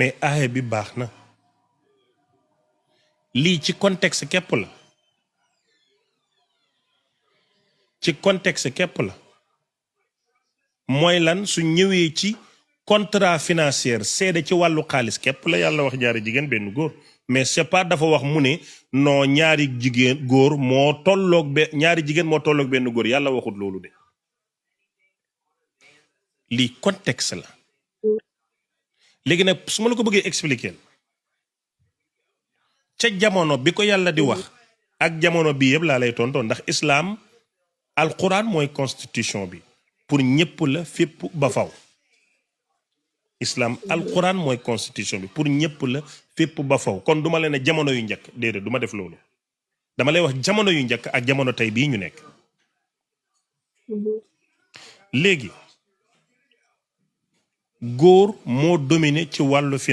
mais aaye bi baax na lii ci contexte képp la ci contexte képp la mooy lan su ñëwee ci contrat financier seede ci wàllu xaalis képp la yàlla wax ñaari jigéen benn góor mais c'est pas dafa wax mu ne non ñaari jigéen góor moo tolloog ñaari jigéen moo tolloog benn góor yàlla waxut loolu de lii contexte la léegi nag su ma la ko bëggee expliquer ca jamono bi ko yàlla di wax ak jamono bii yëpp laa lay tontoon ndax islam alquran mooy constitution bi pour ñëpp la fépp ba faw islam alquran mooy constitution bi pour ñëpp la fépp ba faw kon duma leen ne jamono yu njëkk déedéet duma def loolu dama lay wax jamono yu njëkk ak jamono tey bii ñu nekk léegi góor moo dominé ci wàllu finance